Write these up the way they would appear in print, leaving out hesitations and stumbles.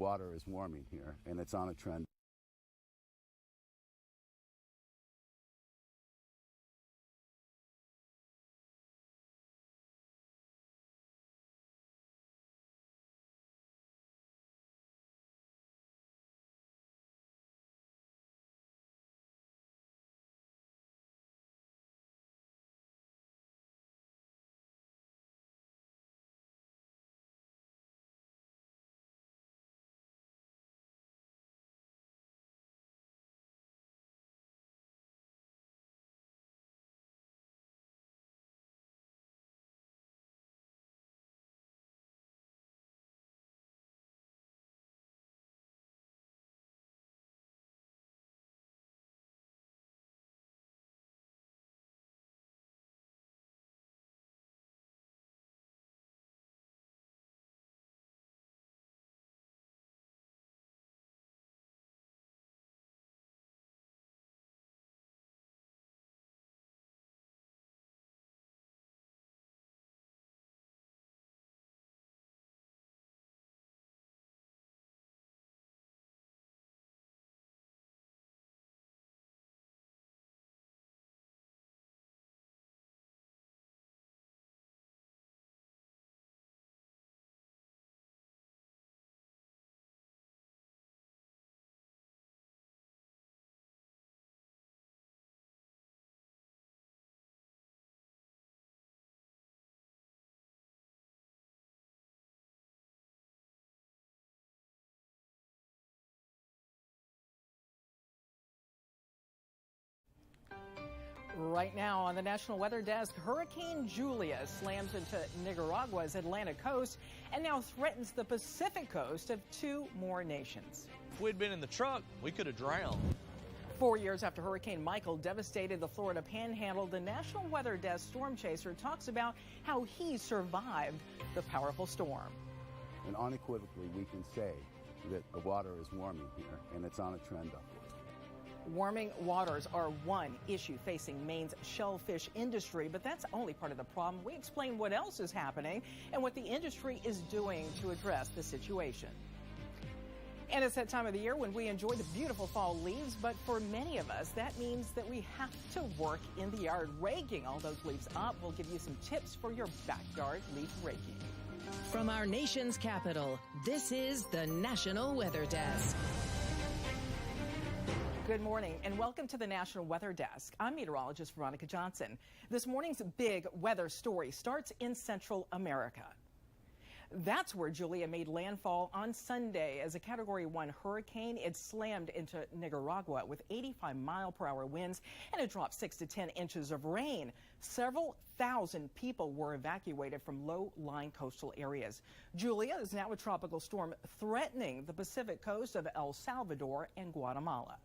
water is warming here, and it's on a trend. Right now on the National Weather Desk, Hurricane Julia slams into Nicaragua's Atlantic coast and now threatens the Pacific coast of two more nations. If we'd been in the truck, we could have drowned. 4 years after Hurricane Michael devastated the Florida Panhandle, the National Weather Desk storm chaser talks about how he survived the powerful storm. And unequivocally, we can say that the water is warming here, and it's on a trend upward. Warming waters are one issue facing Maine's shellfish industry, but that's only part of the problem. We explain what else is happening and what the industry is doing to address the situation. And it's that time of the year when we enjoy the beautiful fall leaves, but for many of us, that means that we have to work in the yard raking all those leaves up. We'll give you some tips for your backyard leaf raking. From our nation's capital, this is the National Weather Desk. Good morning and welcome to the National Weather Desk. I'm meteorologist Veronica Johnson. This morning's big weather story starts in Central America. That's where Julia made landfall on Sunday as a Category 1 hurricane. It slammed into Nicaragua with 85-mile-per-hour winds, and it dropped 6 to 10 inches of rain. Several thousand people were evacuated from low-lying coastal areas. Julia is now a tropical storm threatening the Pacific coast of El Salvador and Guatemala.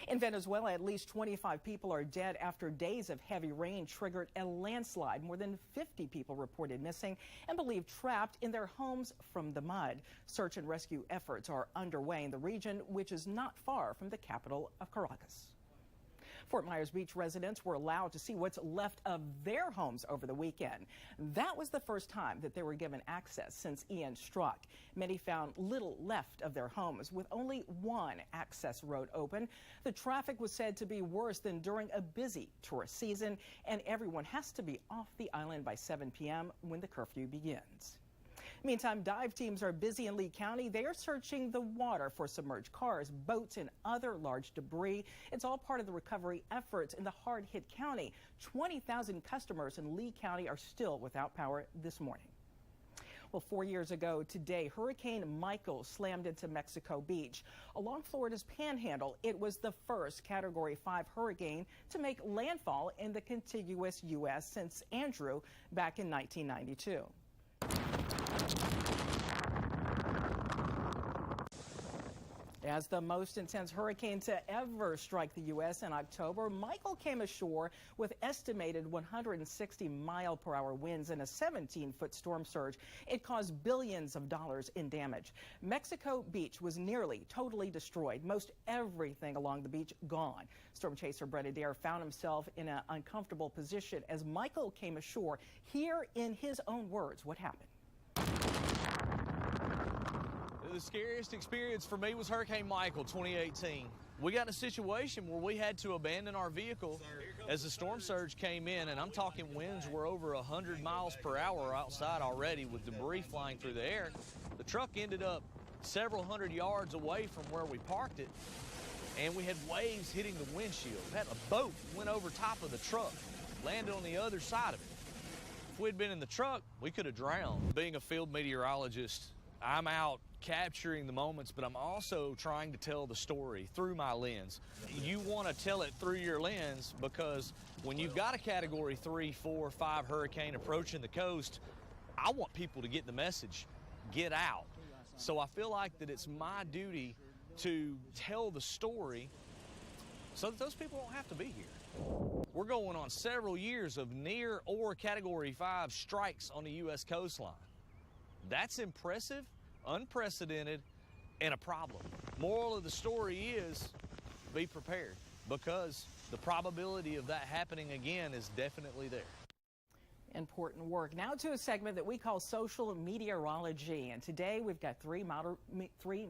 In Venezuela, at least 25 people are dead after days of heavy rain triggered a landslide. More than 50 people reported missing and believed trapped in their homes from the mud. Search and rescue efforts are underway in the region, which is not far from the capital of Caracas. Fort Myers Beach residents were allowed to see what's left of their homes over the weekend. That was the first time that they were given access since Ian struck. Many found little left of their homes, with only one access road open. The traffic was said to be worse than during a busy tourist season, and everyone has to be off the island by 7 p.m. when the curfew begins. Meantime, dive teams are busy in Lee County. They are searching the water for submerged cars, boats, and other large debris. It's all part of the recovery efforts in the hard-hit county. 20,000 customers in Lee County are still without power this morning. Well, 4 years ago today, Hurricane Michael slammed into Mexico Beach. Along Florida's Panhandle, it was the first Category 5 hurricane to make landfall in the contiguous U.S. since Andrew back in 1992. As the most intense hurricane to ever strike the U.S. in October, Michael came ashore with estimated 160-mile-per-hour winds and a 17-foot storm surge. It caused billions of dollars in damage. Mexico Beach was nearly totally destroyed. Most everything along the beach gone. Storm chaser Brett Adair found himself in an uncomfortable position as Michael came ashore. Here in his own words, what happened. The scariest experience for me was Hurricane Michael 2018. We got in a situation where we had to abandon our vehicle as the storm surge came in, and I'm talking winds were over 100 miles per hour outside already with debris flying through the air. The truck ended up several hundred yards away from where we parked it, and we had waves hitting the windshield. We had a boat went over top of the truck, landed on the other side of it. If we'd been in the truck, we could have drowned. Being a field meteorologist, I'm out capturing the moments, but I'm also trying to tell the story through my lens. You want to tell it through your lens because when you've got a Category 3, 4, 5 hurricane approaching the coast, I want people to get the message, get out. So I feel like that it's my duty to tell the story so that those people don't have to be here. We're going on several years of near or Category 5 strikes on the U.S. coastline. That's impressive, unprecedented, and a problem. Moral of the story is be prepared because the probability of that happening again is definitely there. Important work. Now to a segment that we call Social Meteorology. And today we've got three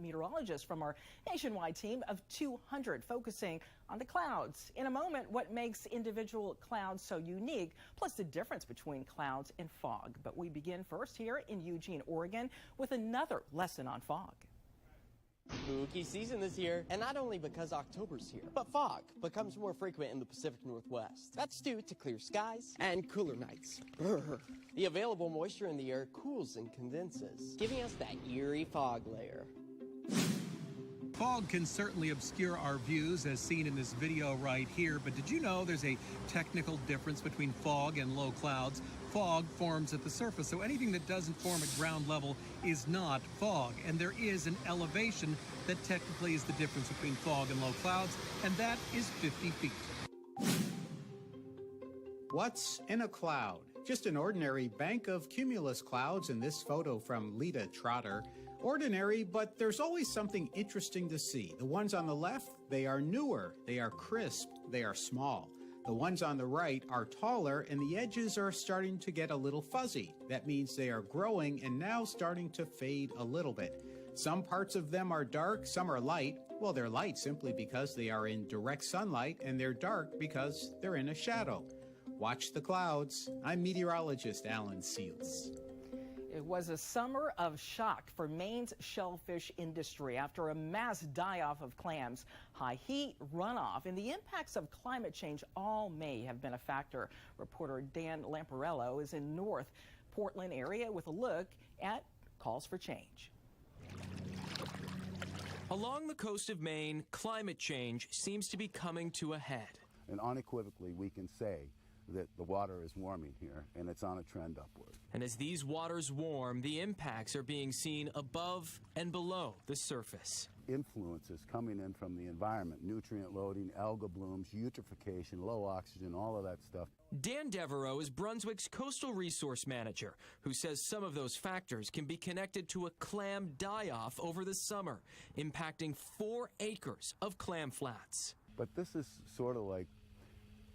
meteorologists from our nationwide team of 200 focusing on the clouds. In a moment, what makes individual clouds so unique, plus the difference between clouds and fog. But we begin first here in Eugene, Oregon, with another lesson on fog. Spooky season this year, and not only because October's here, but fog becomes more frequent in the Pacific Northwest. That's due to clear skies and cooler nights. The available moisture in the air cools and condenses, giving us that eerie fog layer. Fog can certainly obscure our views as seen in this video right here, but did you know there's a technical difference between fog and low clouds? Fog forms at the surface, so anything that doesn't form at ground level is not fog. And there is an elevation that technically is the difference between fog and low clouds, and that is 50 feet. What's in a cloud? Just an ordinary bank of cumulus clouds in this photo from Lita Trotter. Ordinary, but there's always something interesting to see. The ones on the left, they are newer, they are crisp, they are small. The ones on the right are taller, and the edges are starting to get a little fuzzy. That means they are growing and now starting to fade a little bit. Some parts of them are dark, some are light. Well, they're light simply because they are in direct sunlight, and they're dark because they're in a shadow. Watch the clouds. I'm meteorologist Alan Seals. It was a summer of shock for Maine's shellfish industry after a mass die-off of clams. High heat, runoff, and the impacts of climate change all may have been a factor. Reporter Dan Lamparello is in North Portland area with a look at calls for change. Along the coast of Maine, climate change seems to be coming to a head. And unequivocally, we can say that the water is warming here, and it's on a trend upward. And as these waters warm, the impacts are being seen above and below the surface. Influences coming in from the environment, nutrient loading, algal blooms, eutrophication, low oxygen, all of that stuff. Dan Devereaux is Brunswick's coastal resource manager, who says some of those factors can be connected to a clam die-off over the summer, impacting 4 acres of clam flats. But this is sort of like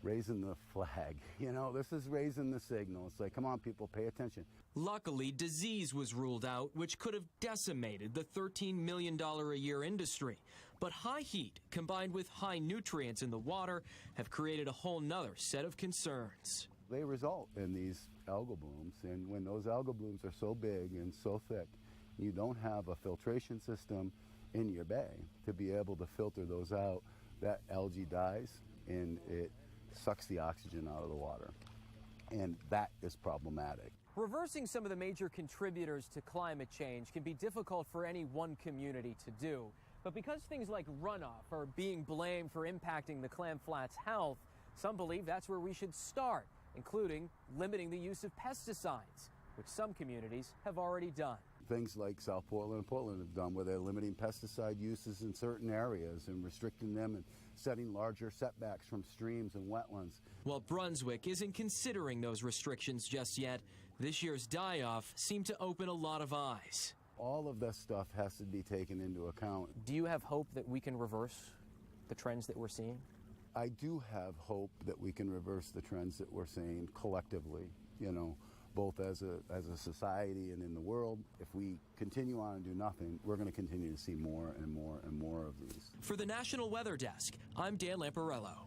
raising the flag, you know, this is raising the signal. It's like, come on, people, pay attention. Luckily, disease was ruled out, which could have decimated the $13 million a year industry. But high heat, combined with high nutrients in the water, have created a whole nother set of concerns. They result in these algal blooms, and when those algal blooms are so big and so thick, you don't have a filtration system in your bay to be able to filter those out. That algae dies, and it sucks the oxygen out of the water, and that is problematic. Reversing some of the major contributors to climate change can be difficult for any one community to do, but because things like runoff are being blamed for impacting the clam flats' health, some believe that's where we should start, including limiting the use of pesticides, which some communities have already done. Things like South Portland and Portland have done, where they're limiting pesticide uses in certain areas and restricting them and setting larger setbacks from streams and wetlands. While Brunswick isn't considering those restrictions just yet, this year's die-off seemed to open a lot of eyes. All of this stuff has to be taken into account. Do you have hope that we can reverse the trends that we're seeing? I do have hope that we can reverse the trends that we're seeing collectively, you know. both as a society and in the world. If we continue on and do nothing, we're going to continue to see more and more and more of these. For the National Weather Desk, I'm Dan Lamparello.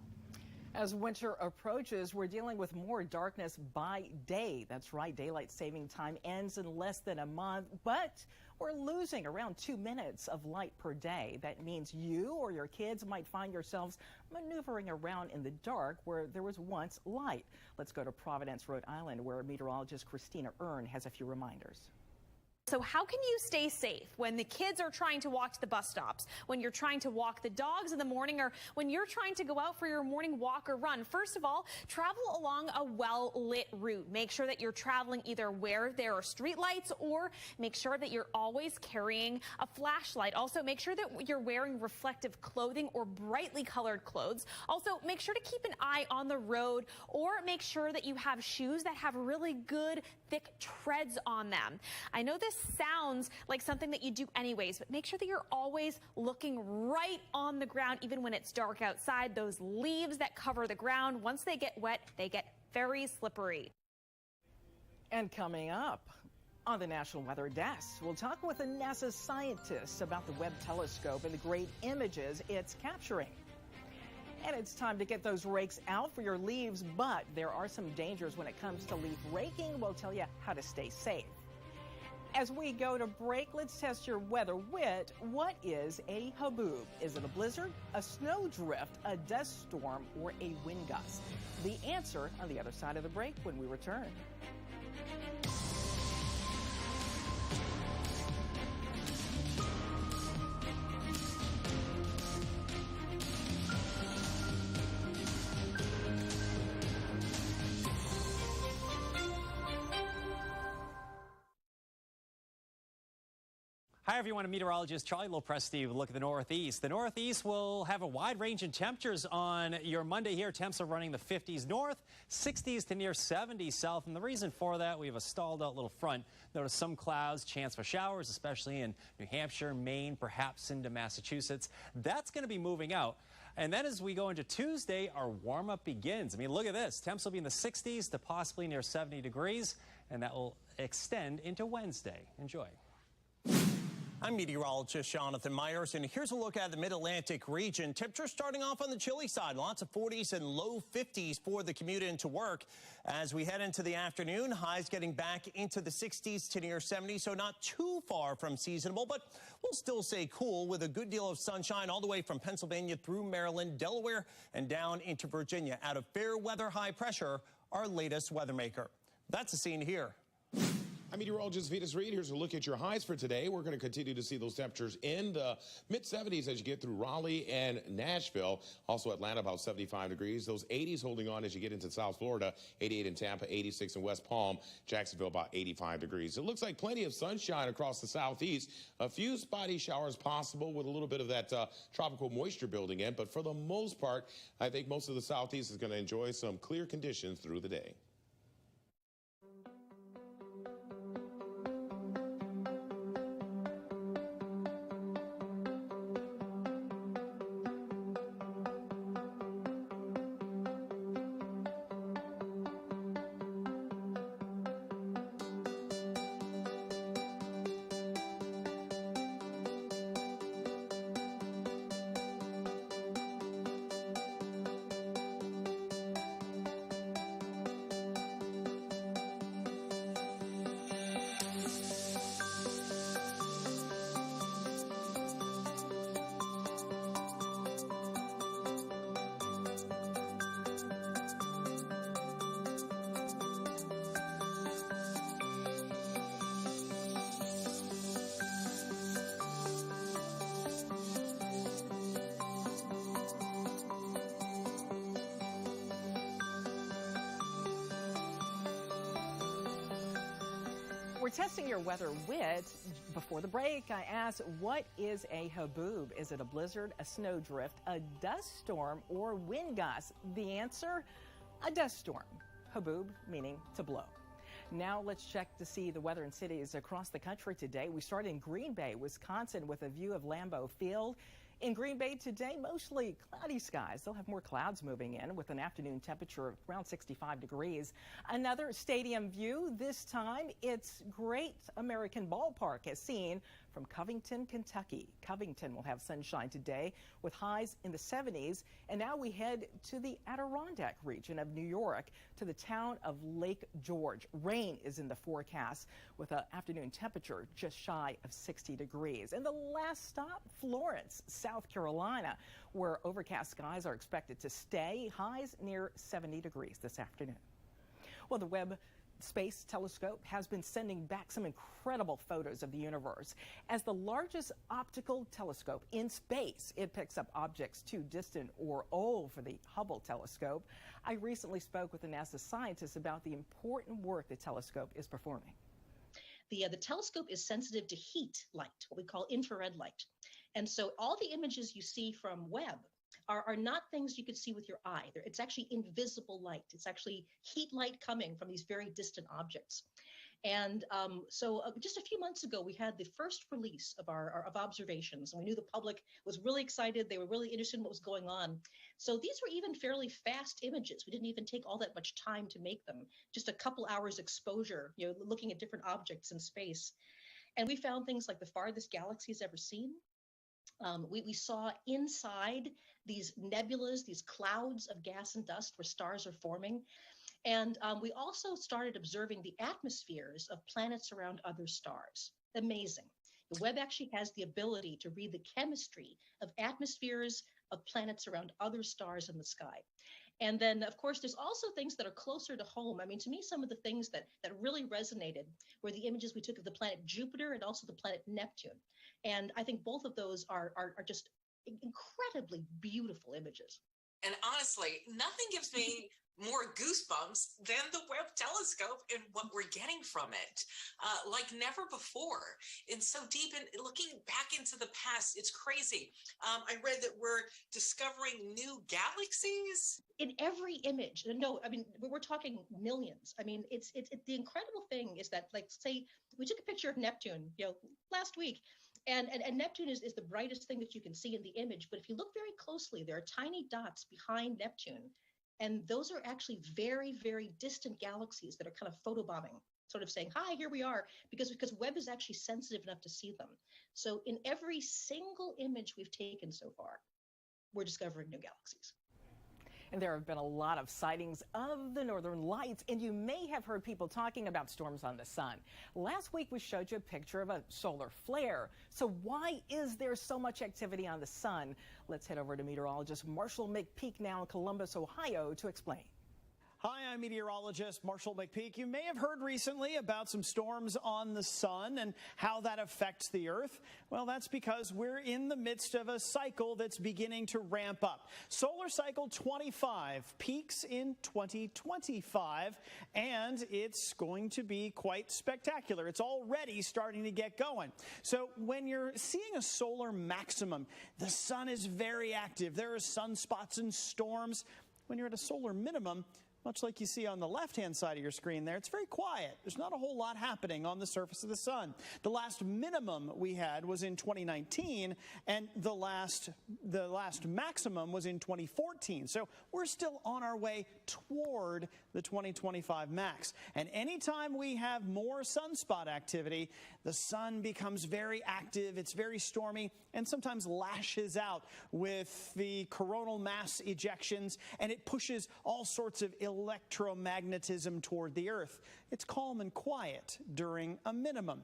As winter approaches, we're dealing with more darkness by day. That's right, daylight saving time ends in less than a month, but we're losing around 2 minutes of light per day. That means you or your kids might find yourselves maneuvering around in the dark where there was once light. Let's go to Providence, Rhode Island, where meteorologist Christina Earn has a few reminders. So how can you stay safe when the kids are trying to walk to the bus stops, when you're trying to walk the dogs in the morning, or when you're trying to go out for your morning walk or run? First of all, travel along a well-lit route. Make sure that you're traveling either where there are street lights, or make sure that you're always carrying a flashlight. Also, make sure that you're wearing reflective clothing or brightly colored clothes. Also, make sure to keep an eye on the road, or make sure that you have shoes that have really good, thick treads on them. I know this sounds like something that you do anyways, but make sure that you're always looking right on the ground, even when it's dark outside. Those leaves that cover the ground, once they get wet, they get very slippery. And coming up on the National Weather Desk, we'll talk with a NASA scientist about the Webb telescope and the great images it's capturing. And it's time to get those rakes out for your leaves, but there are some dangers when it comes to leaf raking. We'll tell you how to stay safe. As we go to break, let's test your weather wit. What is a haboob? Is it a blizzard, a snowdrift, a dust storm, or a wind gust? The answer on the other side of the break when we return. Hi everyone, I'm meteorologist Charlie Lopresti with a look at the Northeast. The Northeast will have a wide range in temperatures on your Monday here. Temps are running the 50s north, 60s to near 70s south. And the reason for that, we have a stalled out little front. Notice some clouds, chance for showers, especially in New Hampshire, Maine, perhaps into Massachusetts. That's going to be moving out. And then as we go into Tuesday, our warm-up begins. I mean, look at this. Temps will be in the 60s to possibly near 70 degrees, and that will extend into Wednesday. Enjoy. I'm meteorologist Jonathan Myers, and here's a look at the Mid-Atlantic region. Temperatures starting off on the chilly side. Lots of 40s and low 50s for the commute into work. As we head into the afternoon, highs getting back into the 60s to near 70, so not too far from seasonable, but we'll still stay cool with a good deal of sunshine all the way from Pennsylvania through Maryland, Delaware, and down into Virginia. Out of fair weather high pressure, our latest weather maker. That's the scene here. I'm meteorologist Vitas Reed. Here's a look at your highs for today. We're going to continue to see those temperatures in the mid-70s as you get through Raleigh and Nashville. Also Atlanta, about 75 degrees. Those 80s holding on as you get into South Florida. 88 in Tampa, 86 in West Palm. Jacksonville, about 85 degrees. It looks like plenty of sunshine across the southeast. A few spotty showers possible with a little bit of that tropical moisture building in. But for the most part, I think most of the southeast is going to enjoy some clear conditions through the day. We're testing your weather wit. Before the break, I asked, what is a haboob? Is it a blizzard, a snowdrift, a dust storm, or wind gust? The answer, a dust storm. Haboob meaning to blow. Now let's check to see the weather in cities across the country today. We start in Green Bay, Wisconsin, with a view of Lambeau Field. In Green Bay today, mostly cloudy skies. They'll have more clouds moving in with an afternoon temperature of around 65 degrees. Another stadium view. This time it's Great American Ballpark as seen from Covington, Kentucky. Covington will have sunshine today with highs in the 70s. And now we head to the Adirondack region of New York to the town of Lake George. Rain is in the forecast with an afternoon temperature just shy of 60 degrees. And the last stop, Florence, South Carolina, where overcast skies are expected to stay. Highs near 70 degrees this afternoon. Well, the Webb Space Telescope has been sending back some incredible photos of the universe. As the largest optical telescope in space, it picks up objects too distant or old for the Hubble telescope. I recently spoke with a NASA scientist about the important work the telescope is performing. The telescope is sensitive to heat light, what we call infrared light. And so all the images you see from Webb are not things you could see with your eye. It's actually invisible light. It's actually heat light coming from these very distant objects. And so just a few months ago, we had the first release of our observations, and we knew the public was really excited. They were really interested in what was going on. So these were even fairly fast images. We didn't even take all that much time to make them, just a couple hours exposure, looking at different objects in space. And we found things like the farthest galaxies ever seen. We saw inside these nebulas, these clouds of gas and dust where stars are forming. And we also started observing the atmospheres of planets around other stars. Amazing. The Webb actually has the ability to read the chemistry of atmospheres of planets around other stars in the sky. And then, of course, there's also things that are closer to home. I mean, to me, some of the things that really resonated were the images we took of the planet Jupiter and also the planet Neptune. And I think both of those are just incredibly beautiful images. And honestly, nothing gives me more goosebumps than the Webb telescope and what we're getting from it, like never before. And so deep, and looking back into the past, it's crazy. I read that we're discovering new galaxies. In every image. No, I mean, we're talking millions. I mean, it's the incredible thing is that, like, say, we took a picture of Neptune, last week. And Neptune is the brightest thing that you can see in the image. But if you look very closely, there are tiny dots behind Neptune. And those are actually very, very distant galaxies that are kind of photobombing, sort of saying, hi, here we are, because Webb is actually sensitive enough to see them. So in every single image we've taken so far, we're discovering new galaxies. And there have been a lot of sightings of the northern lights, and you may have heard people talking about storms on the sun. Last week, we showed you a picture of a solar flare. So why is there so much activity on the sun? Let's head over to meteorologist Marshall McPeak now in Columbus, Ohio, to explain. Hi, I'm meteorologist Marshall McPeak. You may have heard recently about some storms on the sun and how that affects the Earth. Well, that's because we're in the midst of a cycle that's beginning to ramp up. Solar cycle 25 peaks in 2025, and it's going to be quite spectacular. It's already starting to get going. So when you're seeing a solar maximum, the sun is very active. There are sunspots and storms. When you're at a solar minimum, much like you see on the left-hand side of your screen there, it's very quiet. There's not a whole lot happening on the surface of the sun. The last minimum we had was in 2019, and the last maximum was in 2014. So we're still on our way toward the 2025 max. And anytime we have more sunspot activity, the sun becomes very active, it's very stormy, and sometimes lashes out with the coronal mass ejections, and it pushes all sorts of electromagnetism toward the Earth. It's calm and quiet during a minimum.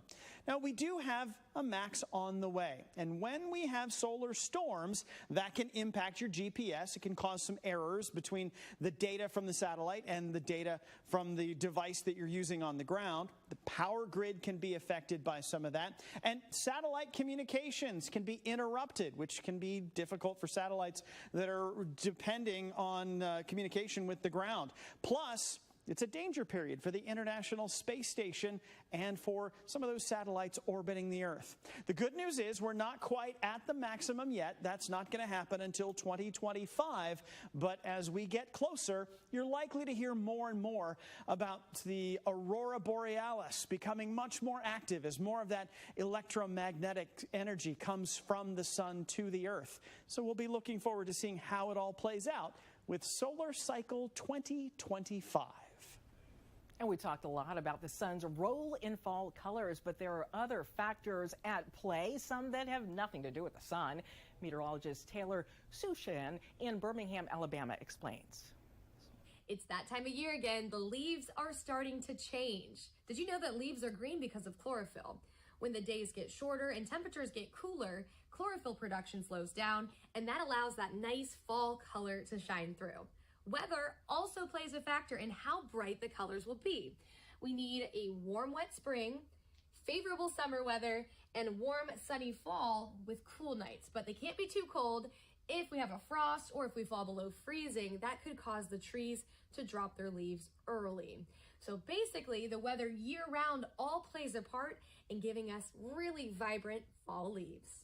Now, we do have a max on the way, and when we have solar storms, that can impact your GPS. It can cause some errors between the data from the satellite and the data from the device that you're using on the ground. The power grid can be affected by some of that, and satellite communications can be interrupted, which can be difficult for satellites that are depending on communication with the ground. Plus, It's a danger period for the International Space Station and for some of those satellites orbiting the Earth. The good news is we're not quite at the maximum yet. That's not going to happen until 2025. But as we get closer, you're likely to hear more and more about the aurora borealis becoming much more active as more of that electromagnetic energy comes from the sun to the Earth. So we'll be looking forward to seeing how it all plays out with Solar Cycle 2025. And we talked a lot about the sun's role in fall colors, but there are other factors at play, some that have nothing to do with the sun. Meteorologist Taylor Sushan in Birmingham, Alabama explains. It's that time of year again. The leaves are starting to change. Did you know that leaves are green because of chlorophyll? When the days get shorter and temperatures get cooler, chlorophyll production slows down, and that allows that nice fall color to shine through. Weather also plays a factor in how bright the colors will be. We need a warm, wet spring, favorable summer weather, and warm, sunny fall with cool nights. But they can't be too cold. If we have a frost or if we fall below freezing, that could cause the trees to drop their leaves early. So basically, the weather year-round all plays a part in giving us really vibrant fall leaves.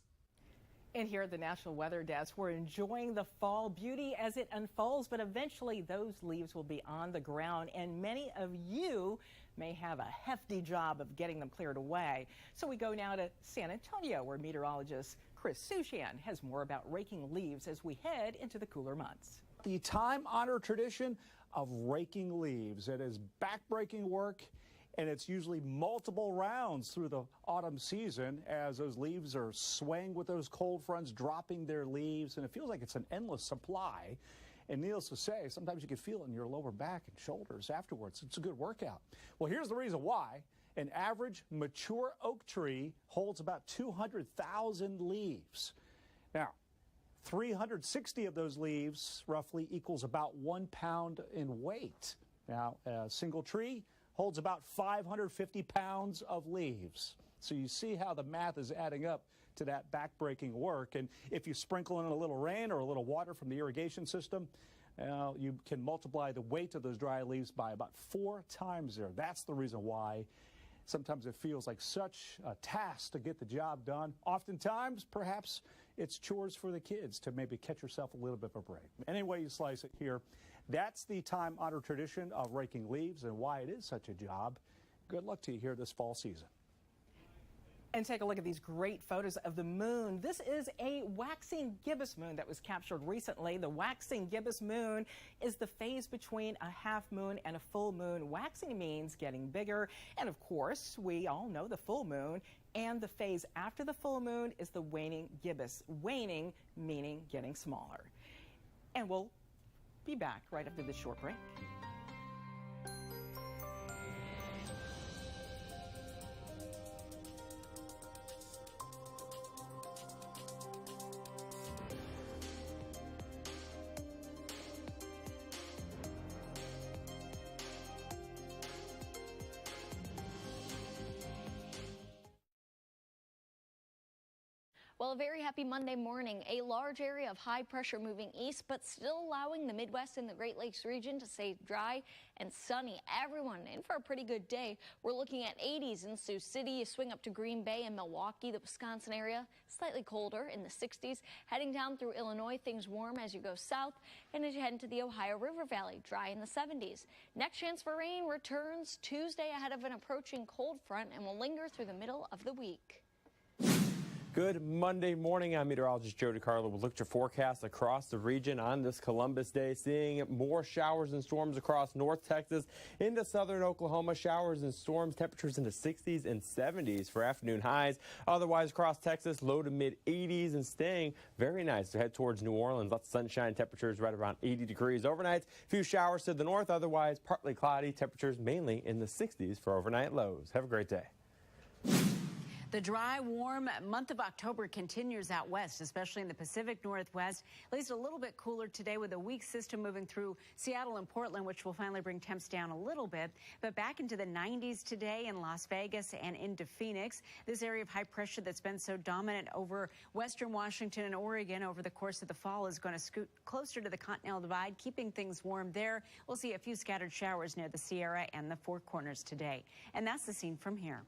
And here at the National Weather Desk, we're enjoying the fall beauty as it unfolds, but eventually those leaves will be on the ground, and many of you may have a hefty job of getting them cleared away. So we go now to San Antonio, where meteorologist Chris Sushan has more about raking leaves as we head into the cooler months. The time-honored tradition of raking leaves. It is backbreaking work, and it's usually multiple rounds through the autumn season as those leaves are swaying with those cold fronts, dropping their leaves, and it feels like it's an endless supply. And needless to say, sometimes you can feel it in your lower back and shoulders afterwards. It's a good workout. Well, here's the reason why. An average mature oak tree holds about 200,000 leaves. Now, 360 of those leaves roughly equals about 1 pound in weight. Now, a single tree holds about 550 pounds of leaves. So you see how the math is adding up to that backbreaking work. And if you sprinkle in a little rain or a little water from the irrigation system, you can multiply the weight of those dry leaves by about 4 times there. That's the reason why sometimes it feels like such a task to get the job done. Oftentimes, perhaps it's chores for the kids to maybe catch yourself a little bit of a break. Any way you slice it here, that's the time-honored tradition of raking leaves and why it is such a job. Good luck to you here this fall season. And take a look at these great photos of the moon. This is a waxing gibbous moon that was captured recently. The waxing gibbous moon is the phase between a half moon and a full moon. Waxing means getting bigger. And of course, we all know the full moon. And the phase after the full moon is the waning gibbous. Waning meaning getting smaller. And we'll be back right after this short break. Well, a very happy Monday morning. A large area of high pressure moving east, but still allowing the Midwest and the Great Lakes region to stay dry and sunny. Everyone in for a pretty good day. We're looking at 80s in Sioux City. You swing up to Green Bay and Milwaukee, the Wisconsin area. Slightly colder in the 60s. Heading down through Illinois, things warm as you go south. And as you head into the Ohio River Valley, dry in the 70s. Next chance for rain returns Tuesday ahead of an approaching cold front and will linger through the middle of the week. Good Monday morning. I'm meteorologist Joe DeCarlo. We'll look at your forecast across the region on this Columbus Day, seeing more showers and storms across North Texas into southern Oklahoma. Showers and storms, temperatures in the 60s and 70s for afternoon highs. Otherwise, across Texas, low to mid 80s and staying very nice to head towards New Orleans. Lots of sunshine, temperatures right around 80 degrees overnight. A few showers to the north, otherwise partly cloudy. Temperatures mainly in the 60s for overnight lows. Have a great day. The dry, warm month of October continues out west, especially in the Pacific Northwest. At least a little bit cooler today with a weak system moving through Seattle and Portland, which will finally bring temps down a little bit. But back into the 90s today in Las Vegas and into Phoenix. This area of high pressure that's been so dominant over western Washington and Oregon over the course of the fall is going to scoot closer to the Continental Divide, keeping things warm there. We'll see a few scattered showers near the Sierra and the Four Corners today. And that's the scene from here.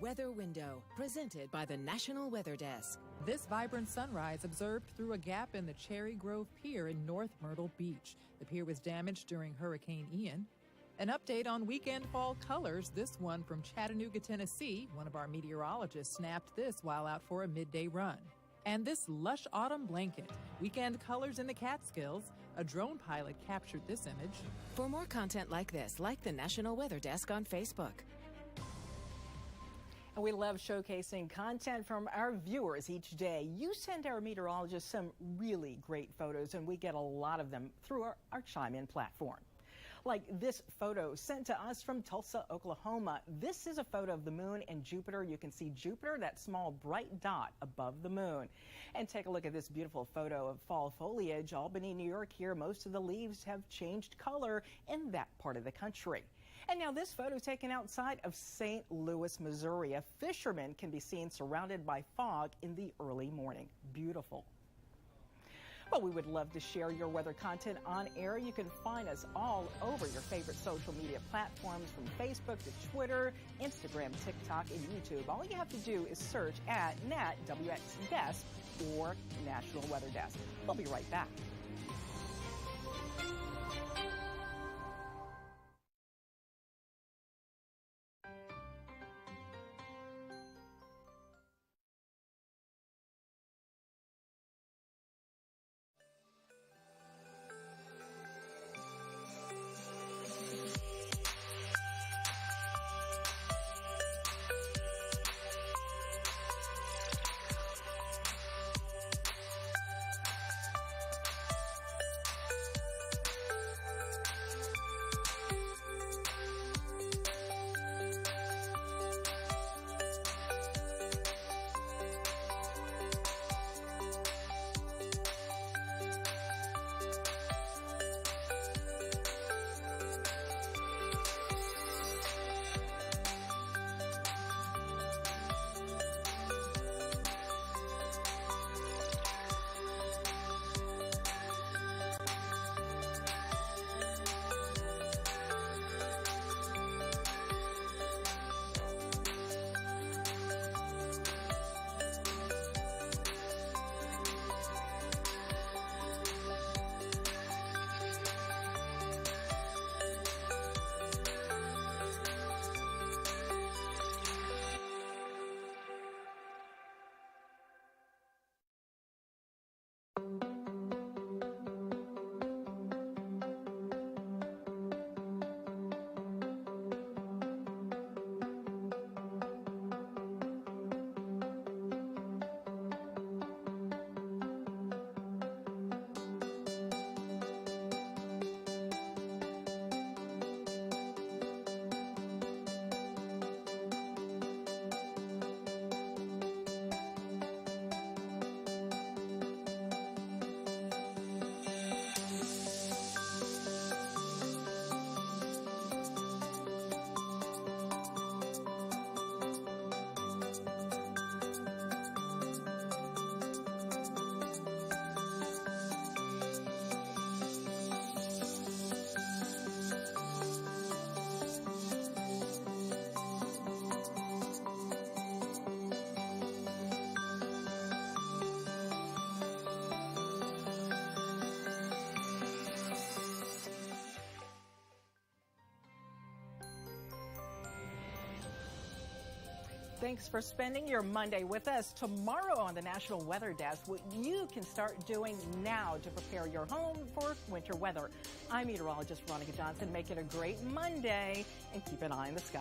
Weather Window, presented by the National Weather Desk. This vibrant sunrise observed through a gap in the Cherry Grove Pier in North Myrtle Beach. The pier was damaged during Hurricane Ian. An update on weekend fall colors, this one from Chattanooga, Tennessee. One of our meteorologists snapped this while out for a midday run. And this lush autumn blanket. Weekend colors in the Catskills. A drone pilot captured this image. For more content like this, like the National Weather Desk on Facebook. And we love showcasing content from our viewers each day. You send our meteorologists some really great photos, and we get a lot of them through our Chime-In platform. Like this photo sent to us from Tulsa, Oklahoma. This is a photo of the moon and Jupiter. You can see Jupiter, that small bright dot above the moon. And take a look at this beautiful photo of fall foliage. Albany, New York here. Most of the leaves have changed color in that part of the country. And now this photo taken outside of St. Louis, Missouri. A fisherman can be seen surrounded by fog in the early morning. Beautiful. Well, we would love to share your weather content on air. You can find us all over your favorite social media platforms, from Facebook to Twitter, Instagram, TikTok, and YouTube. All you have to do is search at NatWX Desk or National Weather Desk. We'll be right back. Thanks for spending your Monday with us. Tomorrow on the National Weather Desk, what you can start doing now to prepare your home for winter weather. I'm meteorologist Veronica Johnson. Make it a great Monday and keep an eye on the sky.